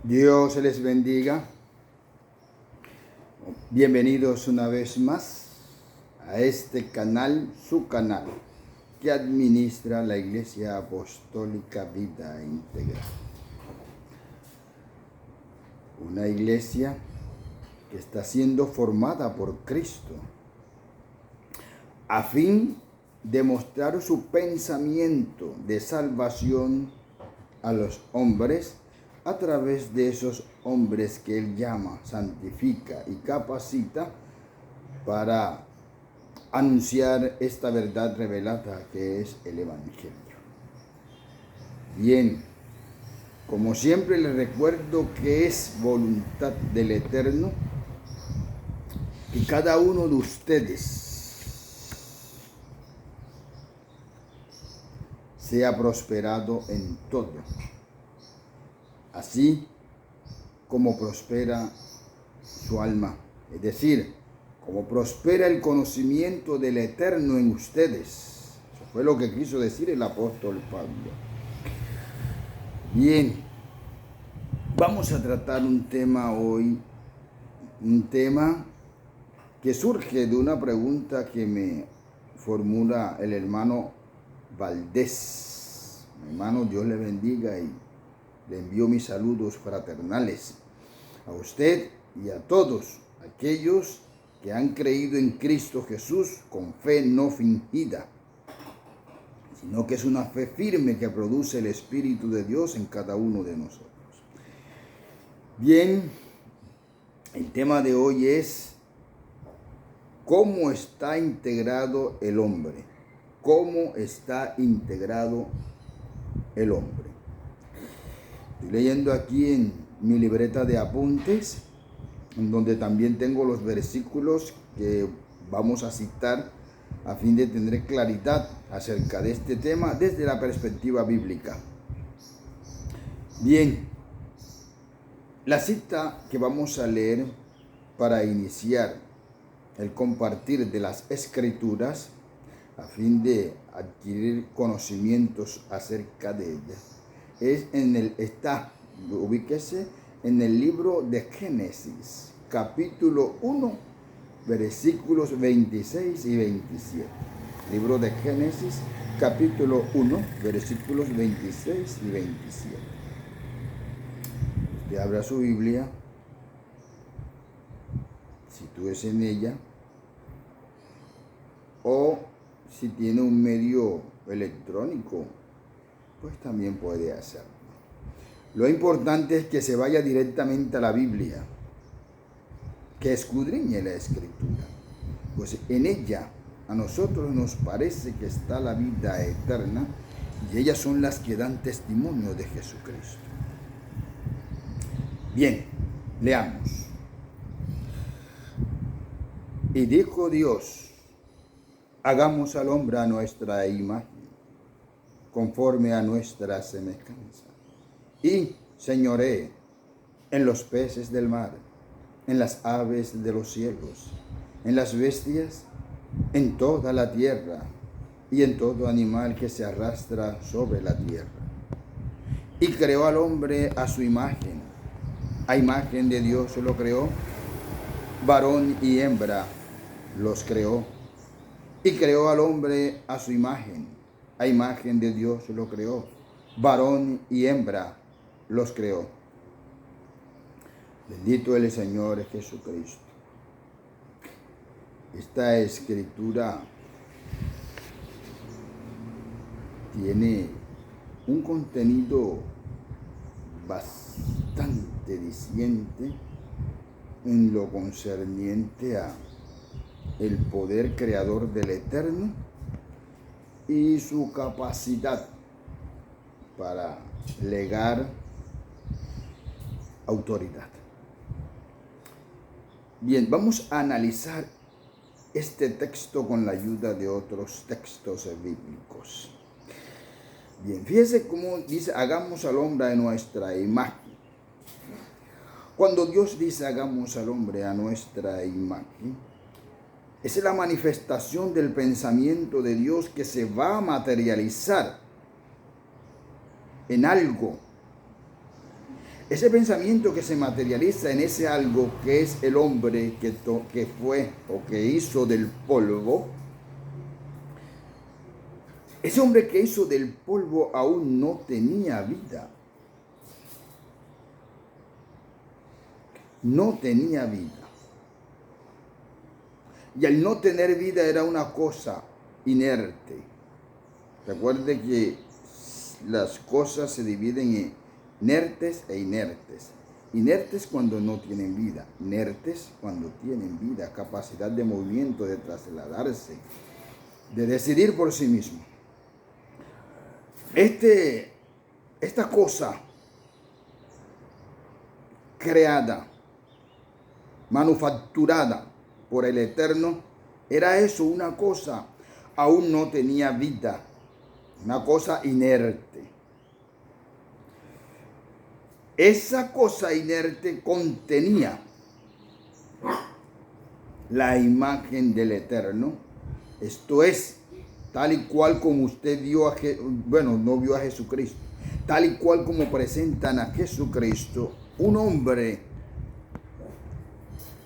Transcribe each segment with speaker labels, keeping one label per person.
Speaker 1: Dios les bendiga. Bienvenidos una vez más a este canal, su canal, que administra la Iglesia Apostólica Vida Integral. Una iglesia que está siendo formada por Cristo a fin de mostrar su pensamiento de salvación a los hombres a través de esos hombres que Él llama, santifica y capacita para anunciar esta verdad revelada que es el Evangelio. Bien, como siempre les recuerdo que es voluntad del Eterno que cada uno de ustedes sea prosperado en todo, así como prospera su alma, es decir, como prospera el conocimiento del Eterno en ustedes. Eso fue lo que quiso decir el apóstol Pablo. Bien, vamos a tratar un tema hoy, un tema que surge de una pregunta que me formula el hermano Valdés. Mi hermano, Dios le bendiga y le envío mis saludos fraternales a usted y a todos aquellos que han creído en Cristo Jesús con fe no fingida, sino que es una fe firme que produce el Espíritu de Dios en cada uno de nosotros. Bien, el tema de hoy es ¿cómo está integrado el hombre? ¿Cómo está integrado el hombre? Estoy leyendo aquí en mi libreta de apuntes, en donde también tengo los versículos que vamos a citar a fin de tener claridad acerca de este tema desde la perspectiva bíblica. Bien, la cita que vamos a leer para iniciar el compartir de las Escrituras a fin de adquirir conocimientos acerca de ellas ubíquese en el libro de Génesis, capítulo 1, versículos 26 y 27. Libro de Génesis, capítulo 1, versículos 26 y 27. Usted abra su Biblia, sitúese en ella, o si tiene un medio electrónico, pues también puede hacerlo. Lo importante es que se vaya directamente a la Biblia, que escudriñe la Escritura, pues en ella a nosotros nos parece que está la vida eterna y ellas son las que dan testimonio de Jesucristo. Bien, leamos. Y dijo Dios: hagamos al hombre a nuestra imagen, conforme a nuestra semejanza, y señoree en los peces del mar, en las aves de los cielos, en las bestias, en toda la tierra, y en todo animal que se arrastra sobre la tierra. Y creó al hombre a su imagen, a imagen de Dios lo creó, varón y hembra los creó. Y creó al hombre a su imagen, a imagen de Dios lo creó, varón y hembra los creó. Bendito el Señor Jesucristo. Esta escritura tiene un contenido bastante diciente en lo concerniente a el poder creador del Eterno y su capacidad para legar autoridad. Bien, vamos a analizar este texto con la ayuda de otros textos bíblicos. Bien, fíjese cómo dice: hagamos al hombre a nuestra imagen. Cuando Dios dice hagamos al hombre a nuestra imagen, es la manifestación del pensamiento de Dios que se va a materializar en algo Ese pensamiento que se materializa en ese algo que es el hombre que fue o que hizo del polvo, ese hombre que hizo del polvo aún no tenía vida. No tenía vida. Y al no tener vida era una cosa inerte. Recuerde que las cosas se dividen en inertes e inertes. Inertes cuando no tienen vida, inertes cuando tienen vida, capacidad de movimiento, de trasladarse, de decidir por sí mismo. Esta cosa creada, manufacturada por el Eterno, era eso, una cosa, aún no tenía vida, una cosa inerte. Esa cosa inerte contenía la imagen del Eterno, esto es, tal y cual como usted vio no vio a Jesucristo, tal y cual como presentan a Jesucristo, un hombre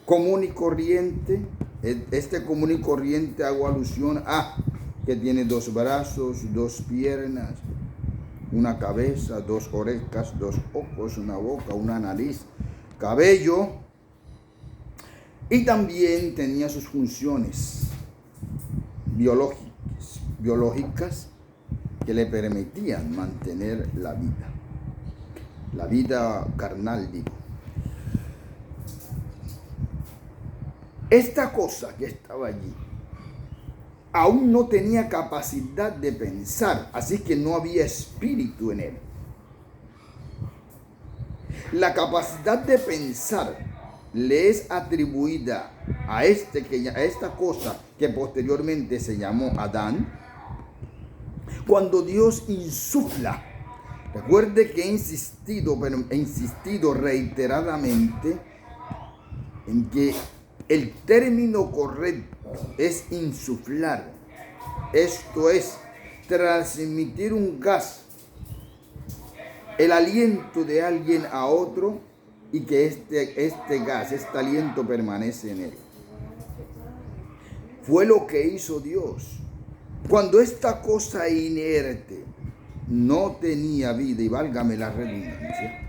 Speaker 1: común y corriente. Este común y corriente hago alusión a que tiene 2 brazos, 2 piernas, una cabeza, 2 orejas, 2 ojos, una boca, una nariz, cabello, y también tenía sus funciones biológicas que le permitían mantener la vida carnal, digo. Esta cosa que estaba allí aún no tenía capacidad de pensar, así que no había espíritu en él. La capacidad de pensar le es atribuida a esta cosa que posteriormente se llamó Adán, cuando Dios insufla. Recuerde que he insistido reiteradamente en que el término correcto es insuflar. Esto es transmitir un gas, el aliento de alguien a otro, y que este gas, este aliento permanece en él. Fue lo que hizo Dios. Cuando esta cosa inerte no tenía vida, y válgame la redundancia,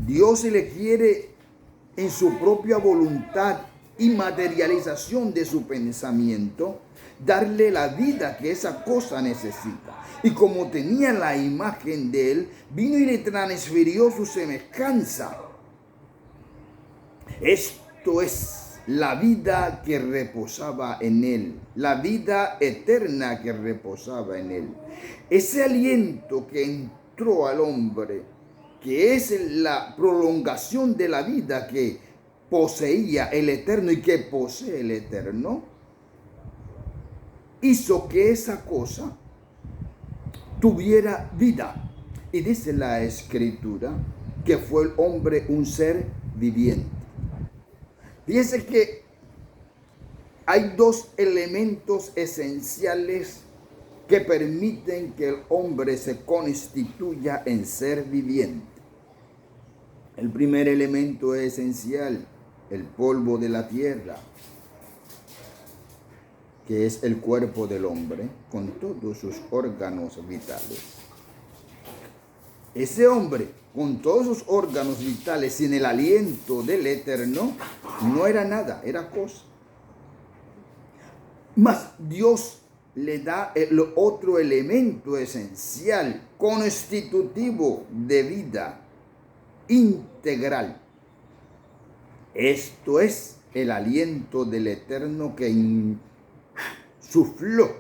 Speaker 1: Dios le quiere en su propia voluntad y materialización de su pensamiento, darle la vida que esa cosa necesita. Y como tenía la imagen de él, vino y le transfirió su semejanza. Esto es la vida que reposaba en él, la vida eterna que reposaba en él. Ese aliento que entró al hombre, que es la prolongación de la vida que poseía el Eterno y que posee el Eterno, hizo que esa cosa tuviera vida. Y dice la Escritura que fue el hombre un ser viviente. Fíjense que hay 2 elementos esenciales que permiten que el hombre se constituya en ser viviente. El primer elemento esencial, el polvo de la tierra, que es el cuerpo del hombre con todos sus órganos vitales. Ese hombre con todos sus órganos vitales, sin el aliento del Eterno, no era nada, era cosa. Mas Dios le da el otro elemento esencial, constitutivo de vida integral. Esto es el aliento del Eterno que insufló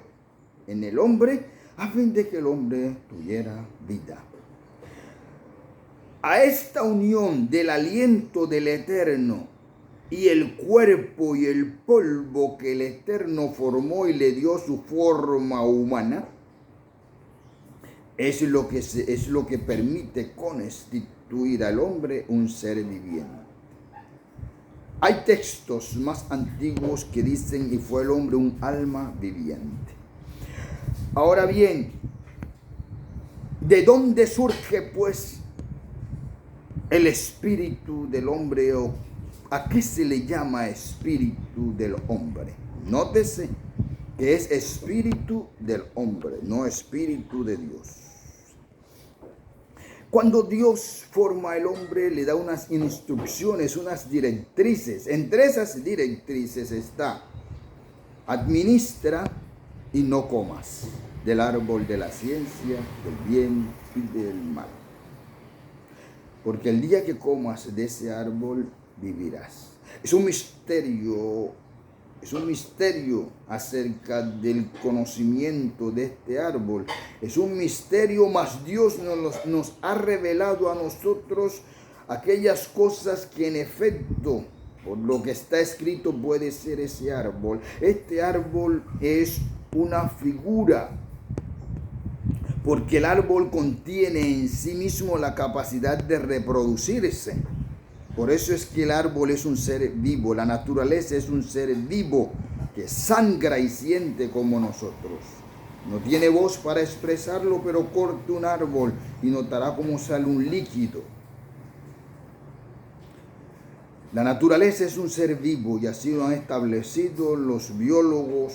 Speaker 1: en el hombre a fin de que el hombre tuviera vida. A esta unión del aliento del Eterno y el cuerpo y el polvo que el Eterno formó y le dio su forma humana, es lo que permite constituir al hombre un ser viviente. Hay textos más antiguos que dicen, y fue el hombre un alma viviente. Ahora bien, ¿de dónde surge pues el espíritu del hombre, o ¿a qué se le llama espíritu del hombre? Nótese que es espíritu del hombre, no espíritu de Dios. Cuando Dios forma al hombre, le da unas instrucciones, unas directrices. Entre esas directrices está: administra y no comas del árbol de la ciencia, del bien y del mal. Porque el día que comas de ese árbol, vivirás. Es un misterio acerca del conocimiento de este árbol. Es un misterio, mas Dios nos ha revelado a nosotros aquellas cosas que en efecto, por lo que está escrito, puede ser ese árbol. Este árbol es una figura, porque el árbol contiene en sí mismo la capacidad de reproducirse. Por eso es que el árbol es un ser vivo, la naturaleza es un ser vivo que sangra y siente como nosotros. No tiene voz para expresarlo, pero corte un árbol y notará cómo sale un líquido. La naturaleza es un ser vivo y así lo han establecido los biólogos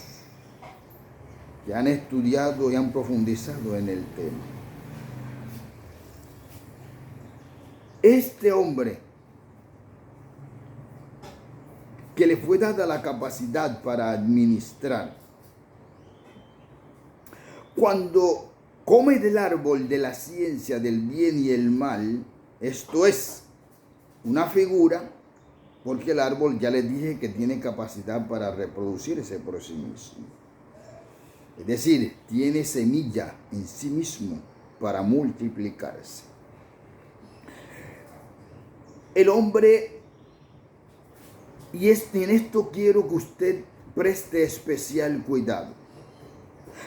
Speaker 1: que han estudiado y han profundizado en el tema. Este hombre, que le fue dada la capacidad para administrar, cuando come del árbol de la ciencia del bien y el mal, esto es una figura, porque el árbol, ya les dije, que tiene capacidad para reproducirse por sí mismo. Es decir, tiene semilla en sí mismo para multiplicarse. El hombre, y en esto quiero que usted preste especial cuidado.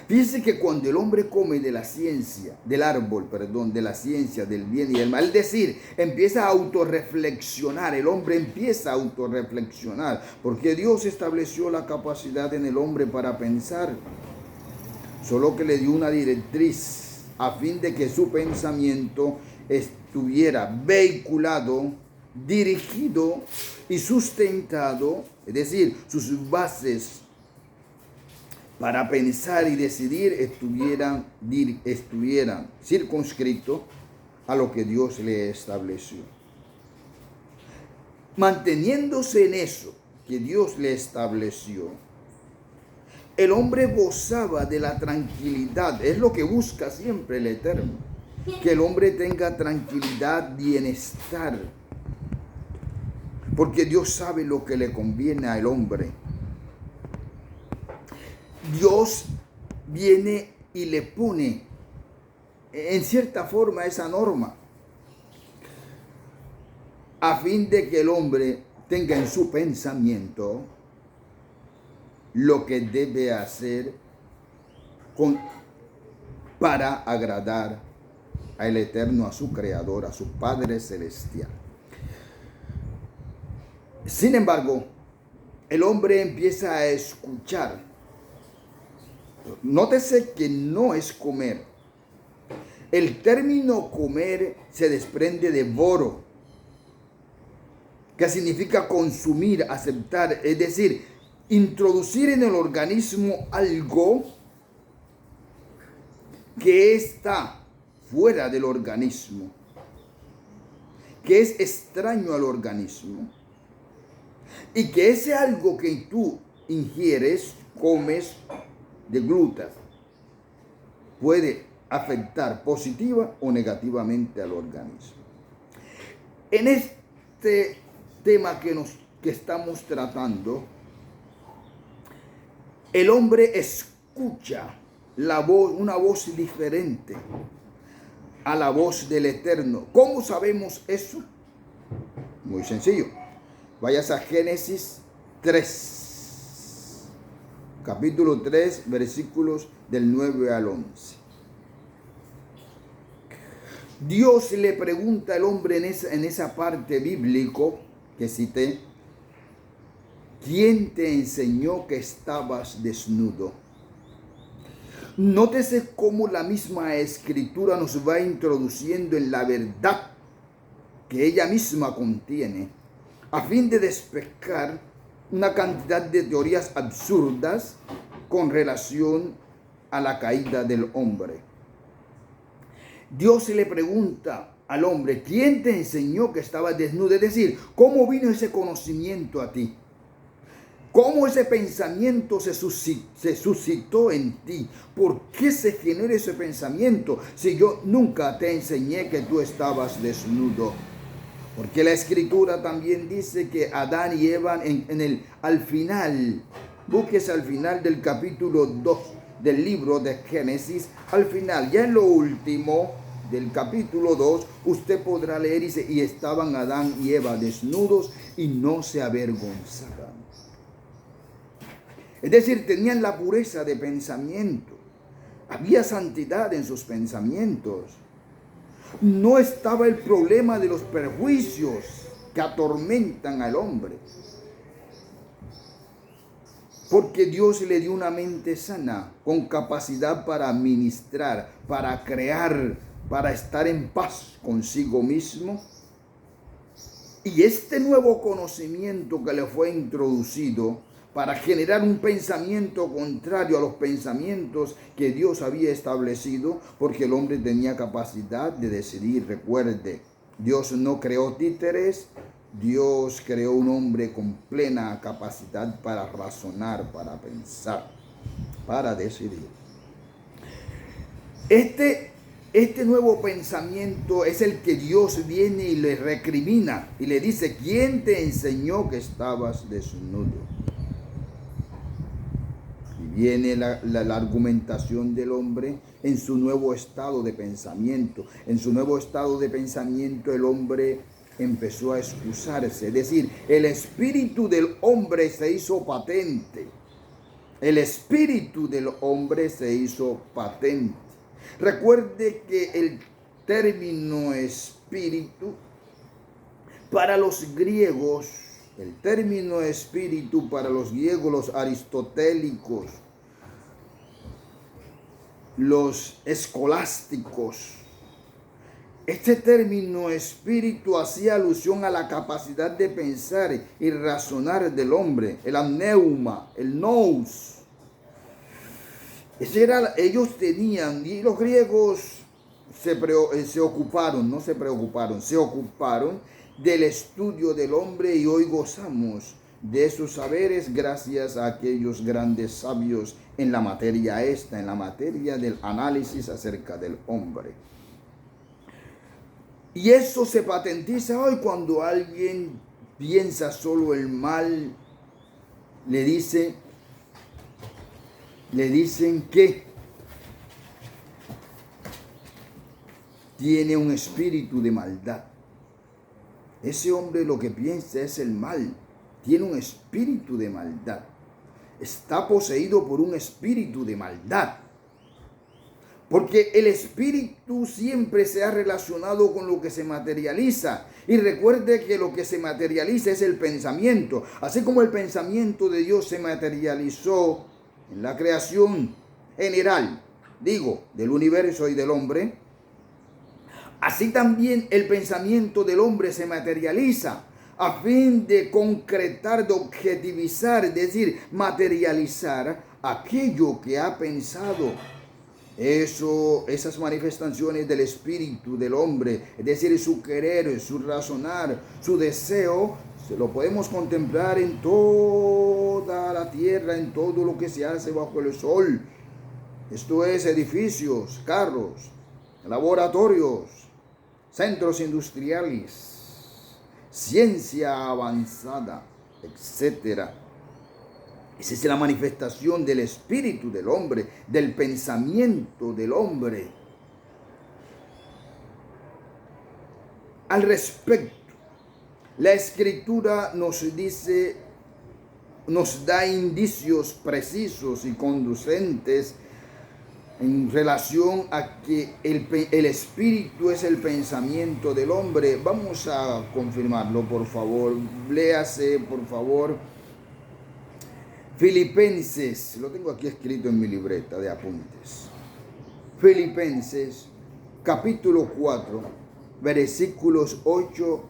Speaker 1: Fíjense que cuando el hombre come de la ciencia, del árbol, de la ciencia del bien y del mal, es decir, empieza a autorreflexionar, el hombre empieza a autorreflexionar, porque Dios estableció la capacidad en el hombre para pensar, solo que le dio una directriz a fin de que su pensamiento estuviera vehiculado, dirigido y sustentado, es decir, sus bases para pensar y decidir estuvieran circunscritos a lo que Dios le estableció. Manteniéndose en eso que Dios le estableció, el hombre gozaba de la tranquilidad. Es lo que busca siempre el Eterno, que el hombre tenga tranquilidad, bienestar, porque Dios sabe lo que le conviene al hombre. Dios viene y le pone en cierta forma esa norma a fin de que el hombre tenga en su pensamiento lo que debe hacer para agradar al Eterno, a su Creador, a su Padre Celestial. Sin embargo, el hombre empieza a escuchar. Nótese que no es comer. El término comer se desprende de boro, que significa consumir, aceptar, es decir, introducir en el organismo algo que está fuera del organismo, que es extraño al organismo, y que ese algo que tú ingieres, comes, de gluten, puede afectar positiva o negativamente al organismo. En este tema que estamos tratando, el hombre escucha una voz diferente a la voz del Eterno. ¿Cómo sabemos eso? Muy sencillo. Vayas a Génesis 3. Capítulo 3, versículos del 9 al 11. Dios le pregunta al hombre en esa parte bíblico que cité: ¿quién te enseñó que estabas desnudo? Nótese cómo la misma Escritura nos va introduciendo en la verdad que ella misma contiene, a fin de despejar una cantidad de teorías absurdas con relación a la caída del hombre. Dios le pregunta al hombre: ¿quién te enseñó que estabas desnudo? Es decir, ¿cómo vino ese conocimiento a ti? ¿Cómo ese pensamiento se suscitó en ti? ¿Por qué se genera ese pensamiento si yo nunca te enseñé que tú estabas desnudo? Porque la Escritura también dice que Adán y Eva al final, búsquese al final del capítulo 2 del libro de Génesis, al final, ya en lo último del capítulo 2, usted podrá leer, dice, y estaban Adán y Eva desnudos y no se avergonzaban. Es decir, tenían la pureza de pensamiento, había santidad en sus pensamientos. No estaba el problema de los perjuicios que atormentan al hombre, porque Dios le dio una mente sana, con capacidad para administrar, para crear, para estar en paz consigo mismo. Y este nuevo conocimiento que le fue introducido para generar un pensamiento contrario a los pensamientos que Dios había establecido, porque el hombre tenía capacidad de decidir. Recuerde, Dios no creó títeres, Dios creó un hombre con plena capacidad para razonar, para pensar, para decidir. Este nuevo pensamiento es el que Dios viene y le recrimina y le dice: ¿quién te enseñó que estabas desnudo? Viene la argumentación del hombre en su nuevo estado de pensamiento. En su nuevo estado de pensamiento el hombre empezó a excusarse. Es decir, el espíritu del hombre se hizo patente. El espíritu del hombre se hizo patente. Recuerde que el término espíritu para los griegos, los aristotélicos, los escolásticos, este término espíritu hacía alusión a la capacidad de pensar y razonar del hombre, el amneuma, el nous. Ellos tenían, y los griegos se ocuparon del estudio del hombre, y hoy gozamos de esos saberes gracias a aquellos grandes sabios en la materia del análisis acerca del hombre. Y eso se patentiza hoy cuando alguien piensa solo el mal, le dicen que tiene un espíritu de maldad. Ese hombre lo que piensa es el mal, tiene un espíritu de maldad, está poseído por un espíritu de maldad. Porque el espíritu siempre se ha relacionado con lo que se materializa. Y recuerde que lo que se materializa es el pensamiento. Así como el pensamiento de Dios se materializó en la creación general, del universo y del hombre, así también el pensamiento del hombre se materializa a fin de concretar, de objetivizar, es decir, materializar aquello que ha pensado. Esas manifestaciones del espíritu del hombre, es decir, su querer, su razonar, su deseo, se lo podemos contemplar en toda la tierra, en todo lo que se hace bajo el sol. Esto es edificios, carros, laboratorios, centros industriales, ciencia avanzada, etcétera. Esa es la manifestación del espíritu del hombre, del pensamiento del hombre. Al respecto, la Escritura nos da indicios precisos y conducentes en relación a que el espíritu es el pensamiento del hombre. Vamos a confirmarlo, por favor. Léase, por favor, Filipenses, lo tengo aquí escrito en mi libreta de apuntes. Filipenses, capítulo 4, versículos 8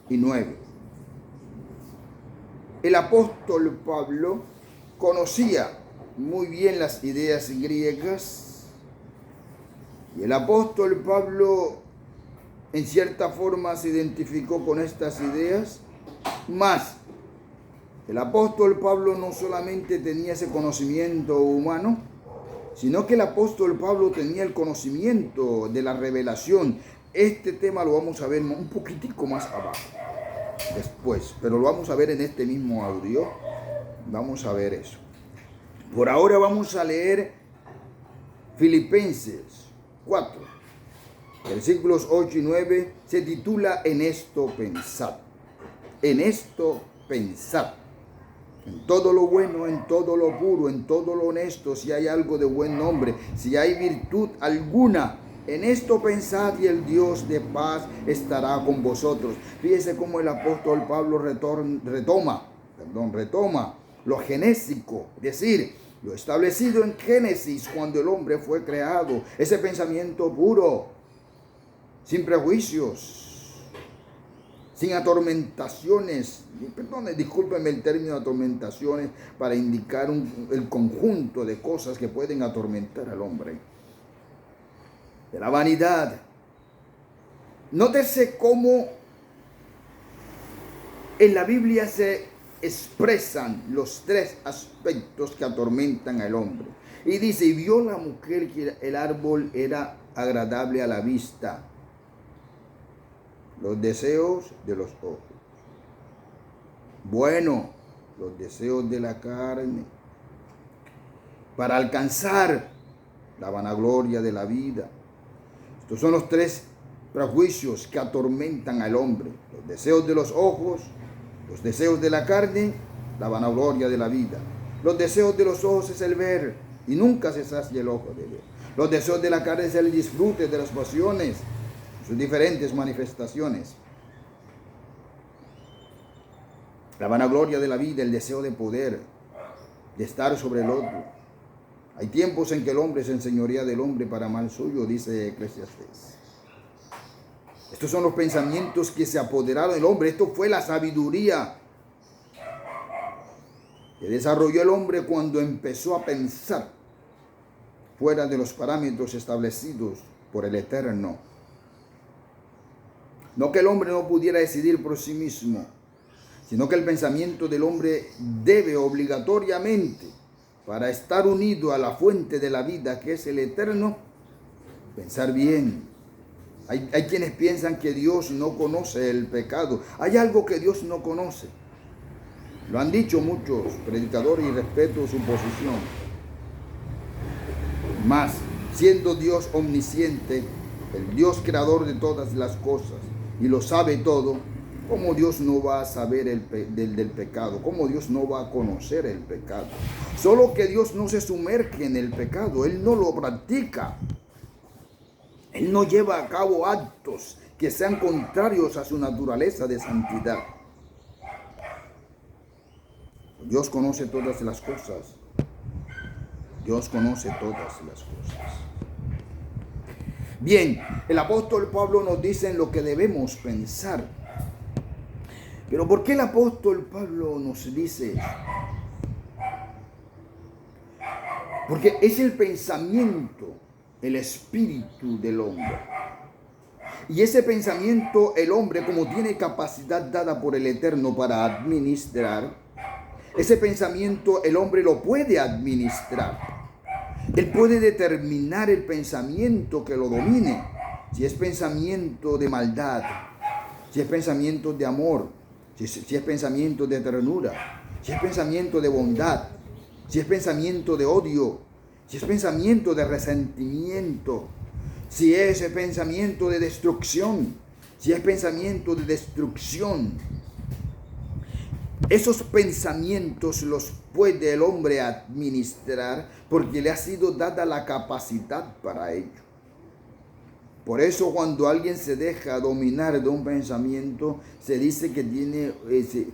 Speaker 1: y 9. El apóstol Pablo conocía muy bien las ideas griegas y el apóstol Pablo en cierta forma se identificó con estas ideas, más el apóstol Pablo no solamente tenía ese conocimiento humano, sino que el apóstol Pablo tenía el conocimiento de la revelación. Este tema lo vamos a ver un poquitico más abajo, después, pero lo vamos a ver en este mismo audio. Vamos a ver eso. Por ahora vamos a leer Filipenses 4, versículos 8 y 9, se titula En esto pensad. En esto pensad. En todo lo bueno, en todo lo puro, en todo lo honesto, si hay algo de buen nombre, si hay virtud alguna, en esto pensad y el Dios de paz estará con vosotros. Fíjese cómo el apóstol Pablo retoma lo genésico, es decir, lo establecido en Génesis cuando el hombre fue creado, ese pensamiento puro, sin prejuicios, sin atormentaciones, discúlpenme el término atormentaciones para indicar el conjunto de cosas que pueden atormentar al hombre. De la vanidad. Nótese cómo en la Biblia se expresan los tres aspectos que atormentan al hombre. Y dice, y vio la mujer que el árbol era agradable a la vista, los deseos de los ojos. Bueno, los deseos de la carne, para alcanzar la vanagloria de la vida. Estos son los tres prejuicios que atormentan al hombre. Los deseos de los ojos, los deseos de la carne, la vanagloria de la vida. Los deseos de los ojos es el ver, y nunca se sacia el ojo de ver. Los deseos de la carne es el disfrute de las pasiones, sus diferentes manifestaciones. La vanagloria de la vida, el deseo de poder, de estar sobre el otro. Hay tiempos en que el hombre se enseñorea del hombre para mal suyo, dice Eclesiastés. Estos son los pensamientos que se apoderaron del hombre. Esto fue la sabiduría que desarrolló el hombre cuando empezó a pensar fuera de los parámetros establecidos por el Eterno. No que el hombre no pudiera decidir por sí mismo, sino que el pensamiento del hombre debe obligatoriamente, para estar unido a la fuente de la vida que es el Eterno, pensar bien. Hay quienes piensan que Dios no conoce el pecado. Hay algo que Dios no conoce. Lo han dicho muchos predicadores y respeto su posición. Mas, siendo Dios omnisciente, el Dios creador de todas las cosas, y lo sabe todo, ¿cómo Dios no va a saber del pecado? ¿Cómo Dios no va a conocer el pecado? Solo que Dios no se sumerge en el pecado, Él no lo practica. Él no lleva a cabo actos que sean contrarios a su naturaleza de santidad. Dios conoce todas las cosas. Dios conoce todas las cosas. Bien, el apóstol Pablo nos dice en lo que debemos pensar. Pero ¿por qué el apóstol Pablo nos dice eso? Porque es el pensamiento, el espíritu del hombre. Y ese pensamiento, el hombre, como tiene capacidad dada por el Eterno para administrar, ese pensamiento el hombre lo puede administrar. Él puede determinar el pensamiento que lo domine. Si es pensamiento de maldad, si es pensamiento de amor, si es pensamiento de ternura, si es pensamiento de bondad, si es pensamiento de odio, si es pensamiento de resentimiento, si es pensamiento de destrucción, si es pensamiento de destrucción. Esos pensamientos los puede el hombre administrar porque le ha sido dada la capacidad para ello. Por eso cuando alguien se deja dominar de un pensamiento, se dice que tiene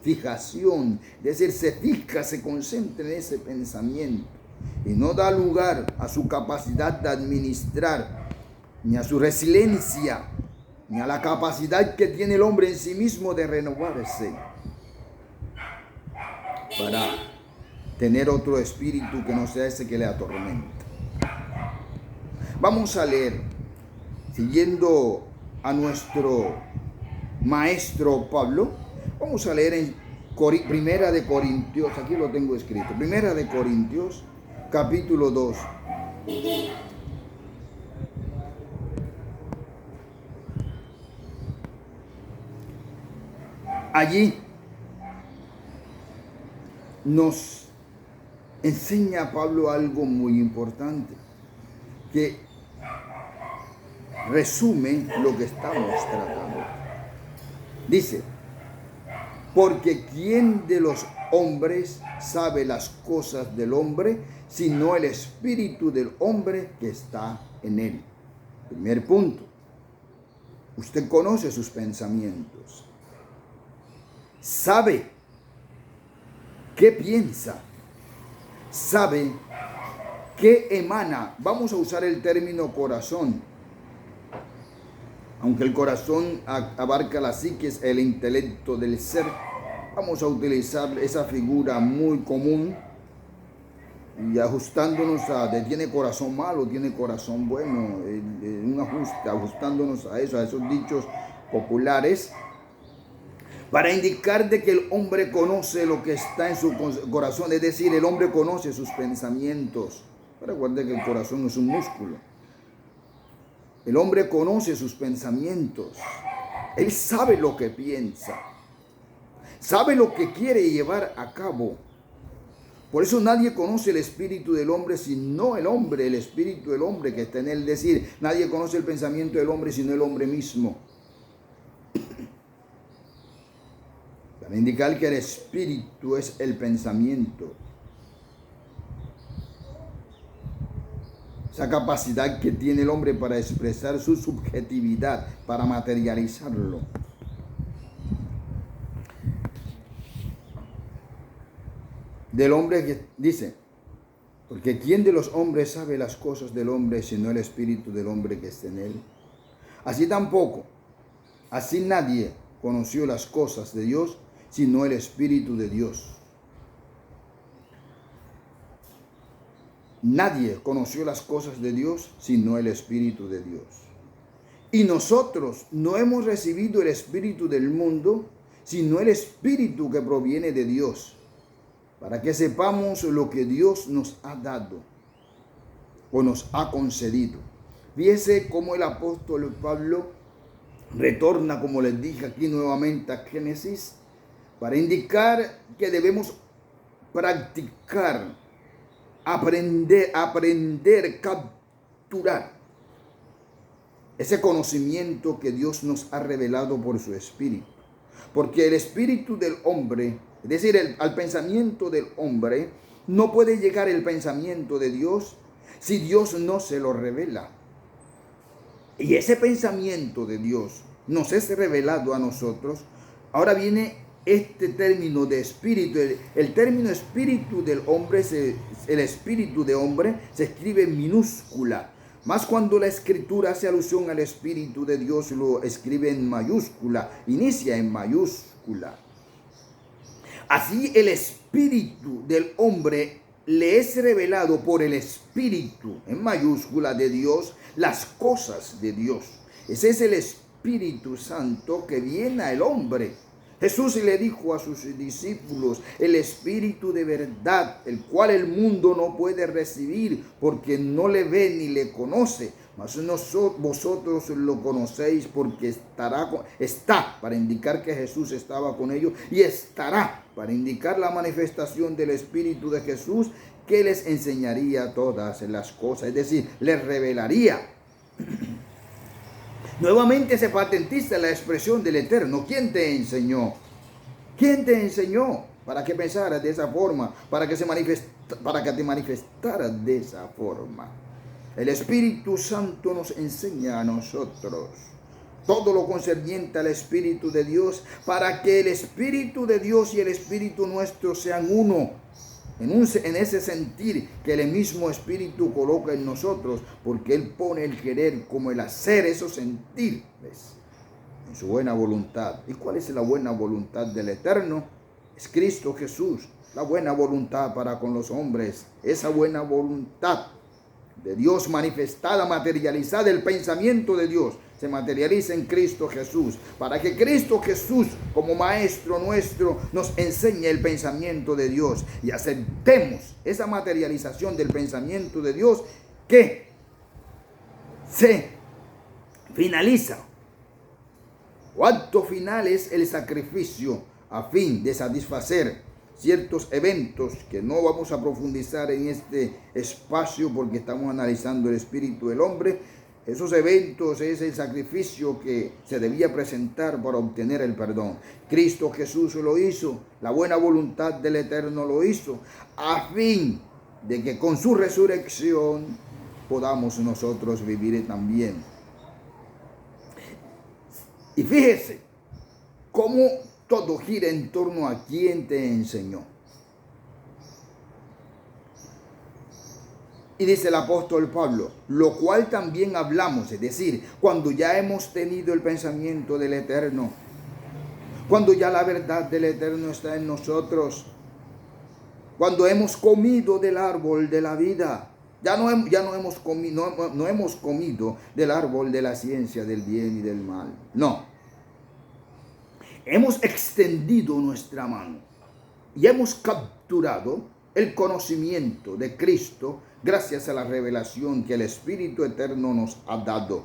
Speaker 1: fijación, es decir, se fija, se concentra en ese pensamiento y no da lugar a su capacidad de administrar ni a su resiliencia ni a la capacidad que tiene el hombre en sí mismo de renovarse para tener otro espíritu que no sea ese que le atormenta. Vamos a leer, siguiendo a nuestro maestro Pablo, vamos a leer en Primera de Corintios, aquí lo tengo escrito, Primera de Corintios, capítulo 2. Allí nos enseña Pablo algo muy importante, que resume lo que estamos tratando. Dice, porque ¿quién de los hombres sabe las cosas del hombre, sino el espíritu del hombre que está en él? Primer punto, usted conoce sus pensamientos, sabe qué piensa, sabe qué emana. Vamos a usar el término corazón, aunque el corazón abarca la psiquis, el intelecto del ser. Vamos a utilizar esa figura muy común y ajustándonos a tiene corazón malo, tiene corazón bueno, un ajuste, ajustándonos a eso, a esos dichos populares, para indicar de que el hombre conoce lo que está en su corazón, es decir, el hombre conoce sus pensamientos. Recuerde que el corazón es un músculo. El hombre conoce sus pensamientos. Él sabe lo que piensa. Sabe lo que quiere llevar a cabo. Por eso nadie conoce el espíritu del hombre sino el hombre, el espíritu del hombre que está en él. Es decir, nadie conoce el pensamiento del hombre sino el hombre mismo. Para indicar que el espíritu es el pensamiento. Esa capacidad que tiene el hombre para expresar su subjetividad, para materializarlo. Del hombre que dice, porque ¿quién de los hombres sabe las cosas del hombre sino el espíritu del hombre que está en él? Así tampoco, así nadie conoció las cosas de Dios sino el espíritu de Dios. Nadie conoció las cosas de Dios sino el espíritu de Dios. Y nosotros no hemos recibido el espíritu del mundo sino el espíritu que proviene de Dios, para que sepamos lo que Dios nos ha dado o nos ha concedido. Fíjese cómo el apóstol Pablo retorna, como les dije aquí nuevamente, a Génesis, para indicar que debemos practicar, aprender, capturar ese conocimiento que Dios nos ha revelado por su espíritu. Porque el espíritu del hombre, es decir, al pensamiento del hombre, no puede llegar el pensamiento de Dios si Dios no se lo revela. Y ese pensamiento de Dios nos es revelado a nosotros. Ahora viene este término de espíritu. El término espíritu del hombre, el espíritu de hombre, se escribe en minúscula. Más cuando la escritura hace alusión al espíritu de Dios, lo escribe en mayúscula, inicia en mayúscula. Así el espíritu del hombre le es revelado por el espíritu, en mayúscula, de Dios, las cosas de Dios. Ese es el Espíritu Santo que viene al hombre. Jesús le dijo a sus discípulos, el Espíritu de verdad, el cual el mundo no puede recibir porque no le ve ni le conoce, mas vosotros lo conocéis porque está para indicar que Jesús estaba con ellos, y estará para indicar la manifestación del Espíritu de Jesús, que les enseñaría todas las cosas, es decir, les revelaría. Nuevamente se patentiza la expresión del Eterno. ¿Quién te enseñó? ¿Quién te enseñó? Para que pensaras de esa forma, para que te manifestaras de esa forma. El Espíritu Santo nos enseña a nosotros todo lo concerniente al Espíritu de Dios, para que el Espíritu de Dios y el Espíritu nuestro sean uno. En ese sentir que el mismo Espíritu coloca en nosotros, porque Él pone el querer como el hacer, eso sentir, ¿ves? en su buena voluntad. ¿Y cuál es la buena voluntad del Eterno? Es Cristo Jesús. La buena voluntad para con los hombres. Esa buena voluntad de Dios manifestada, materializada, el pensamiento de Dios se materializa en Cristo Jesús, para que Cristo Jesús, como Maestro nuestro, nos enseñe el pensamiento de Dios y aceptemos esa materialización del pensamiento de Dios que se finaliza. O acto final es el sacrificio a fin de satisfacer ciertos eventos que no vamos a profundizar en este espacio porque estamos analizando el espíritu del hombre. Esos eventos es el sacrificio que se debía presentar para obtener el perdón. Cristo Jesús lo hizo, la buena voluntad del Eterno lo hizo, a fin de que con su resurrección podamos nosotros vivir también. Y fíjese cómo todo gira en torno a quien te enseñó. Y dice el apóstol Pablo, lo cual también hablamos, es decir, cuando ya hemos tenido el pensamiento del Eterno, cuando ya la verdad del Eterno está en nosotros, cuando hemos comido del árbol de la vida, no hemos comido del árbol de la ciencia del bien y del mal, no. Hemos extendido nuestra mano y hemos capturado el conocimiento de Cristo gracias a la revelación que el Espíritu Eterno nos ha dado.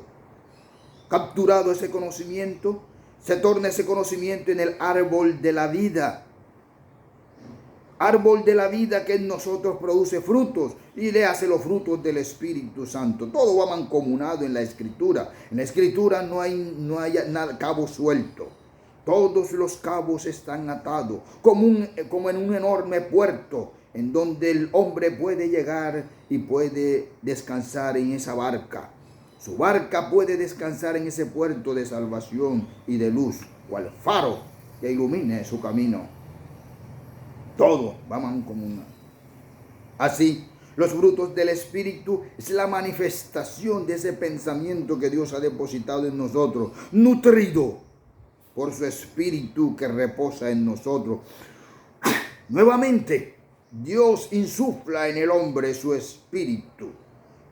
Speaker 1: Capturado ese conocimiento, se torna ese conocimiento en el árbol de la vida. Árbol de la vida que en nosotros produce frutos y le hace los frutos del Espíritu Santo. Todo va mancomunado en la Escritura. En la Escritura no hay nada cabo suelto. Todos los cabos están atados, como en un enorme puerto, en donde el hombre puede llegar y puede descansar en esa barca. Su barca puede descansar en ese puerto de salvación y de luz, cual faro que ilumine su camino. Todo va mancomunado. Así, los frutos del Espíritu es la manifestación de ese pensamiento que Dios ha depositado en nosotros, nutrido por su Espíritu que reposa en nosotros. Nuevamente, Dios insufla en el hombre su Espíritu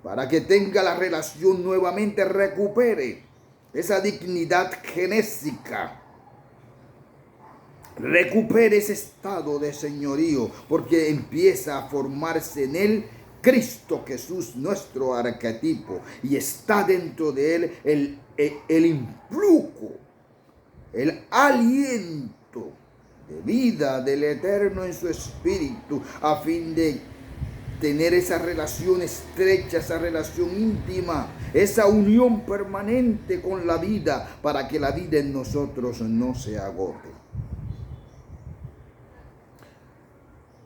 Speaker 1: para que tenga la relación nuevamente, recupere esa dignidad genésica, recupere ese estado de señorío, porque empieza a formarse en él Cristo Jesús, nuestro arquetipo, y está dentro de él el influjo, el aliento de vida del Eterno en su espíritu, a fin de tener esa relación estrecha, esa relación íntima, esa unión permanente con la vida, para que la vida en nosotros no se agote.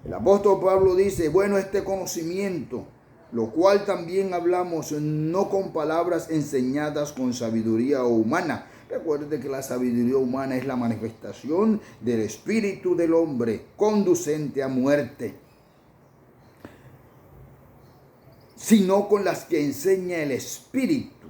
Speaker 1: El apóstol Pablo dice, bueno, este conocimiento, lo cual también hablamos, no con palabras enseñadas con sabiduría humana. Recuerde que la sabiduría humana es la manifestación del espíritu del hombre, conducente a muerte, sino con las que enseña el espíritu.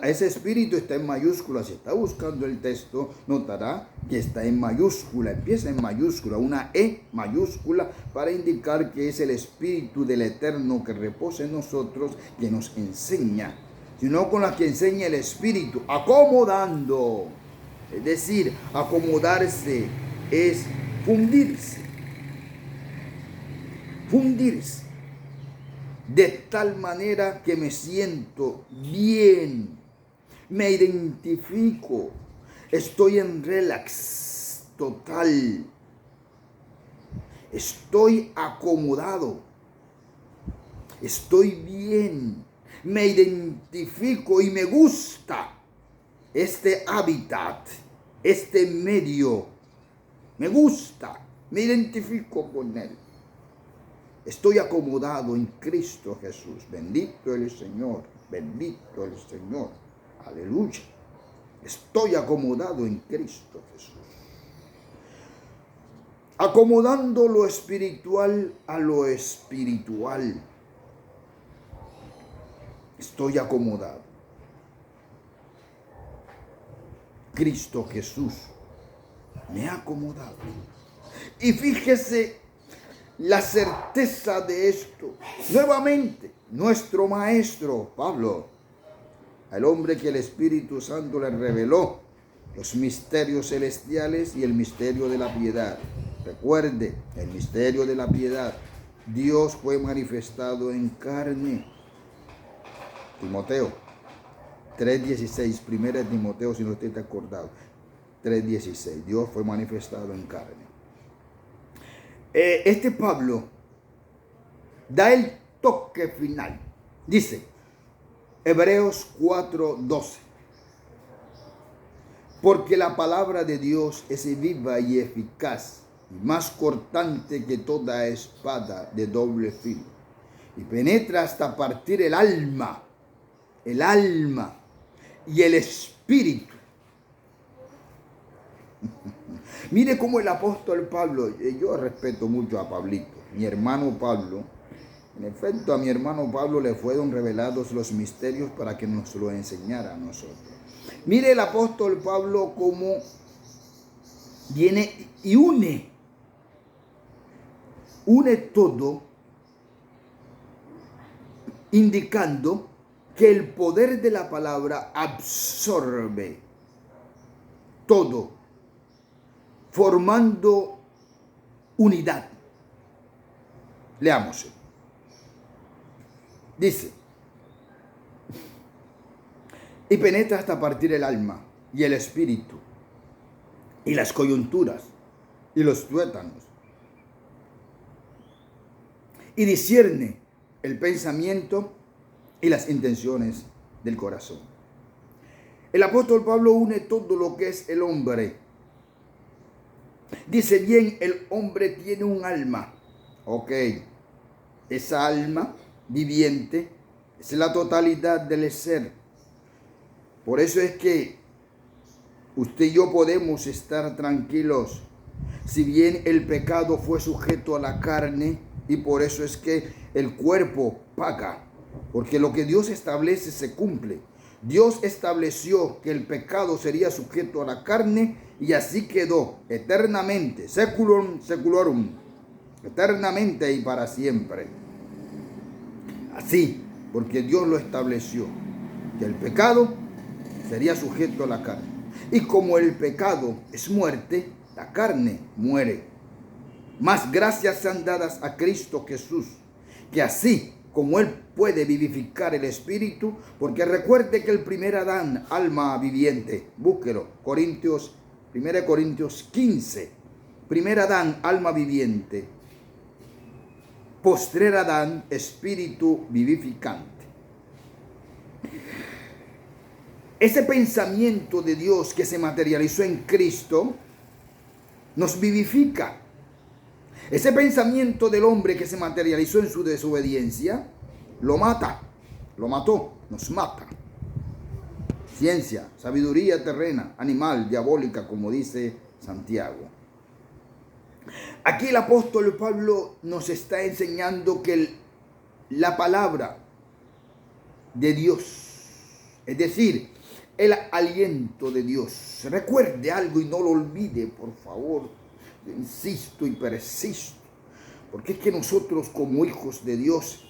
Speaker 1: Ese espíritu está en mayúscula. Si está buscando el texto, notará que está en mayúscula, empieza en mayúscula, una E mayúscula, para indicar que es el espíritu del Eterno que reposa en nosotros, que nos enseña, sino con las que enseña el espíritu, acomodando. Es decir, acomodarse es fundirse, de tal manera que me siento bien, me identifico, estoy en relax total, estoy acomodado, estoy bien, me identifico y me gusta este hábitat, este medio, me gusta, me identifico con él. Estoy acomodado en Cristo Jesús. Bendito el Señor, bendito el Señor. Aleluya. Estoy acomodado en Cristo Jesús. Acomodando lo espiritual a lo espiritual. Estoy acomodado. Cristo Jesús me ha acomodado. Y fíjese la certeza de esto. Nuevamente, nuestro maestro Pablo, al hombre que el Espíritu Santo le reveló los misterios celestiales y el misterio de la piedad. Recuerde, el misterio de la piedad. Dios fue manifestado en carne. Timoteo 3:16, 1 Timoteo, si no usted está acordado. 3:16, Dios fue manifestado en carne. Este Pablo da el toque final. Dice, Hebreos 4:12. Porque la palabra de Dios es viva y eficaz, y más cortante que toda espada de doble filo, y penetra hasta partir el alma y el espíritu. Mire cómo el apóstol Pablo, yo respeto mucho a Pablito, mi hermano Pablo. En efecto, a mi hermano Pablo le fueron revelados los misterios para que nos lo enseñara a nosotros. Mire el apóstol Pablo cómo viene y une todo, indicando que el poder de la palabra absorbe todo, formando unidad. Leámoslo. Dice, y penetra hasta partir el alma y el espíritu, y las coyunturas, y los tuétanos, y discierne el pensamiento y las intenciones del corazón. El apóstol Pablo une todo lo que es el hombre. Dice bien, el hombre tiene un alma. Ok, esa alma viviente es la totalidad del ser. Por eso es que usted y yo podemos estar tranquilos. Si bien el pecado fue sujeto a la carne, y por eso es que el cuerpo paga, porque lo que Dios establece se cumple. Dios estableció que el pecado sería sujeto a la carne, y así quedó eternamente, seculum seculorum, eternamente y para siempre. Así, porque Dios lo estableció, que el pecado sería sujeto a la carne. Y como el pecado es muerte, la carne muere. Mas gracias sean dadas a Cristo Jesús, que así como Él puede vivificar el espíritu, porque recuerde que el primer Adán, alma viviente, búsquelo, 1 Corintios 15, primer Adán, alma viviente, postrer Adán, espíritu vivificante. Ese pensamiento de Dios que se materializó en Cristo nos vivifica. Ese pensamiento del hombre que se materializó en su desobediencia lo mata, lo mató, nos mata. Ciencia, sabiduría terrena, animal, diabólica, como dice Santiago. Aquí el apóstol Pablo nos está enseñando que la palabra de Dios, es decir, el aliento de Dios. Recuerde algo y no lo olvide, por favor. Insisto y persisto, porque es que nosotros como hijos de Dios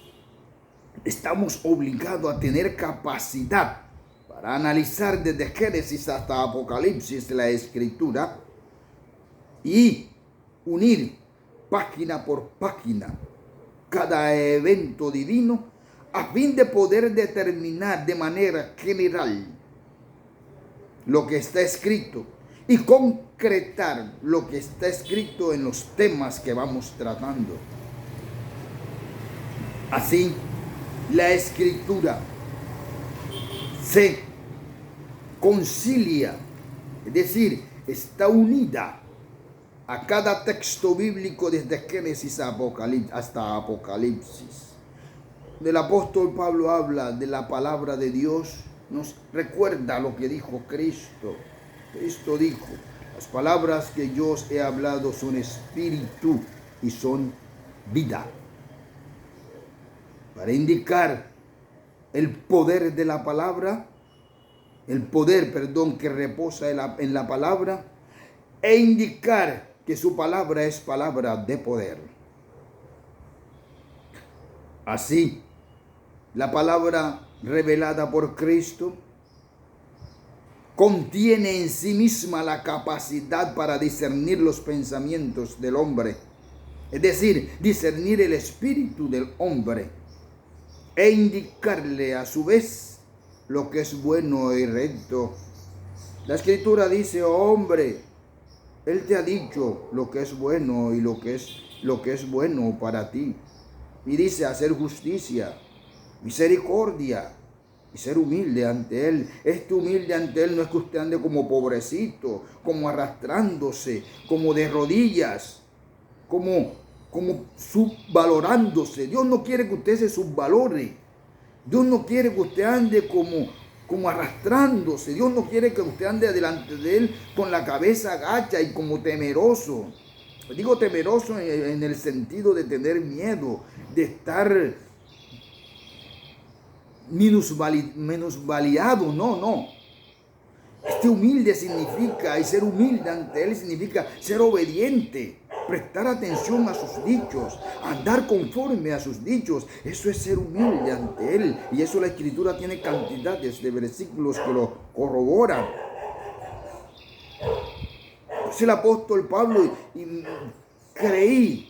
Speaker 1: estamos obligados a tener capacidad para analizar desde Génesis hasta Apocalipsis la Escritura y unir página por página cada evento divino a fin de poder determinar de manera general lo que está escrito y concretar lo que está escrito en los temas que vamos tratando. Así, la Escritura se concilia, es decir, está unida a cada texto bíblico desde Génesis hasta Apocalipsis. El apóstol Pablo habla de la palabra de Dios, nos recuerda lo que dijo Cristo. Cristo dijo, las palabras que yo os he hablado son espíritu y son vida. Para indicar el poder de la palabra, el poder, que reposa en la palabra, e indicar que su palabra es palabra de poder. Así, la palabra revelada por Cristo contiene en sí misma la capacidad para discernir los pensamientos del hombre, es decir, discernir el espíritu del hombre e indicarle a su vez lo que es bueno y recto. La Escritura dice: oh hombre, Él te ha dicho lo que es bueno y lo que es bueno para ti. Y dice: hacer justicia, misericordia y ser humilde ante Él. Este humilde ante Él no es que usted ande como pobrecito, como arrastrándose, como de rodillas, como subvalorándose. Dios no quiere que usted se subvalore. Dios no quiere que usted ande como arrastrándose. Dios no quiere que usted ande delante de Él con la cabeza agacha y como temeroso. Digo temeroso en el sentido de tener miedo, de estar minusvaliado. No. Este humilde significa, y ser humilde ante Él significa ser obediente, prestar atención a sus dichos, andar conforme a sus dichos. Eso es ser humilde ante Él. Y eso la Escritura tiene cantidades de versículos que lo corroboran. Pues el apóstol Pablo, y creí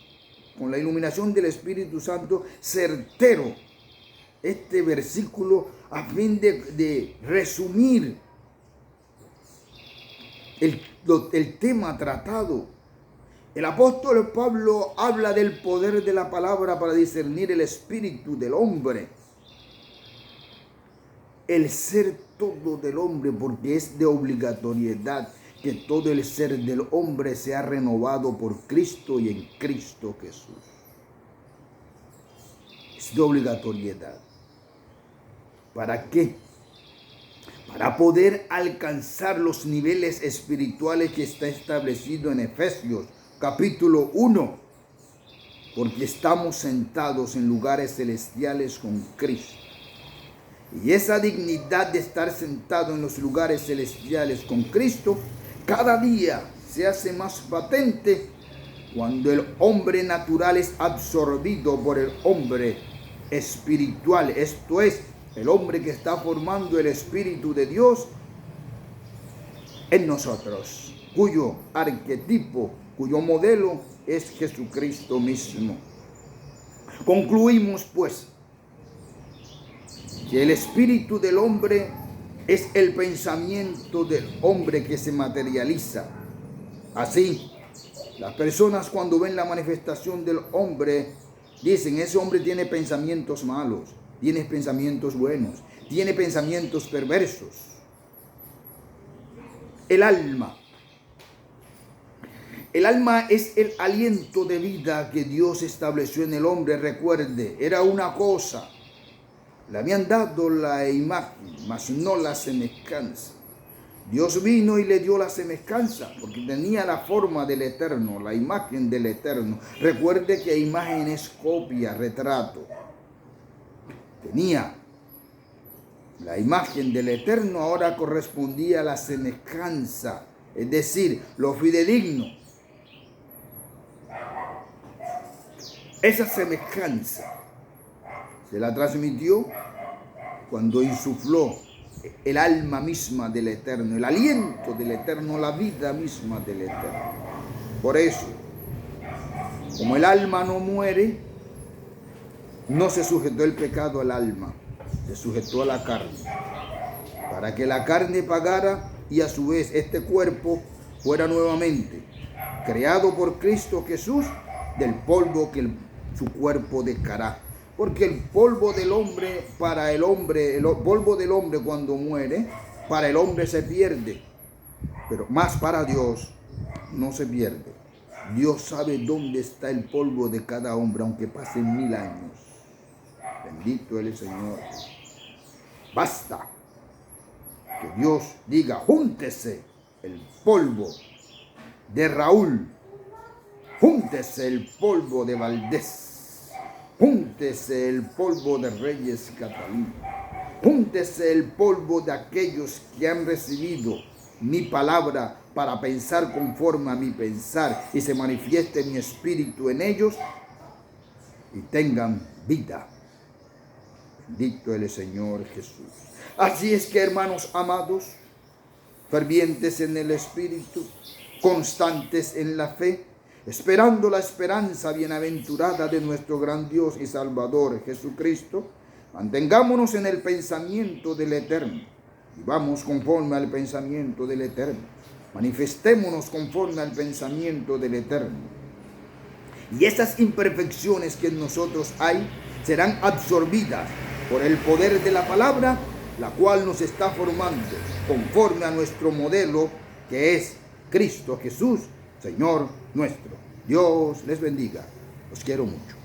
Speaker 1: con la iluminación del Espíritu Santo certero este versículo a fin de resumir el tema tratado. El apóstol Pablo habla del poder de la palabra para discernir el espíritu del hombre, el ser todo del hombre, porque es de obligatoriedad que todo el ser del hombre sea renovado por Cristo y en Cristo Jesús. Es de obligatoriedad. ¿Para qué? Para poder alcanzar los niveles espirituales que está establecido en Efesios capítulo 1, porque estamos sentados en lugares celestiales con Cristo. Y esa dignidad de estar sentado en los lugares celestiales con Cristo, cada día se hace más patente cuando el hombre natural es absorbido por el hombre espiritual, esto es, el hombre que está formando el Espíritu de Dios en nosotros, cuyo arquetipo, cuyo modelo es Jesucristo mismo. Concluimos pues que el espíritu del hombre es el pensamiento del hombre que se materializa. Así, las personas cuando ven la manifestación del hombre dicen: ese hombre tiene pensamientos malos, tiene pensamientos buenos, tiene pensamientos perversos. El alma es el aliento de vida que Dios estableció en el hombre. Recuerde, era una cosa. Le habían dado la imagen, mas no la semejanza. Dios vino y le dio la semejanza, porque tenía la forma del Eterno, la imagen del Eterno. Recuerde que imagen es copia, retrato. Tenía la imagen del Eterno, ahora correspondía a la semejanza, es decir, lo fidedigno. Esa semejanza se la transmitió cuando insufló el alma misma del Eterno, el aliento del Eterno, la vida misma del Eterno. Por eso, como el alma no muere, no se sujetó el pecado al alma, se sujetó a la carne, para que la carne pagara y a su vez este cuerpo fuera nuevamente creado por Cristo Jesús del polvo que su cuerpo dejará. Porque el polvo del hombre, para el hombre, el polvo del hombre cuando muere, para el hombre se pierde, pero más para Dios no se pierde. Dios sabe dónde está el polvo de cada hombre, aunque pasen 1000 años. Bendito el Señor. Basta que Dios diga: júntese el polvo de Raúl, júntese el polvo de Valdés, júntese el polvo de Reyes Catalina, Júntese el polvo de aquellos que han recibido mi palabra para pensar conforme a mi pensar y se manifieste mi espíritu en ellos y tengan vida. Bendito el Señor Jesús. Así es que, hermanos amados, fervientes en el espíritu, constantes en la fe, esperando la esperanza bienaventurada de nuestro gran Dios y Salvador Jesucristo, mantengámonos en el pensamiento del Eterno y vamos conforme al pensamiento del Eterno. Manifestémonos conforme al pensamiento del Eterno. Y esas imperfecciones que en nosotros hay serán absorbidas por el poder de la palabra, la cual nos está formando conforme a nuestro modelo, que es Cristo Jesús, Señor nuestro. Dios les bendiga. Los quiero mucho.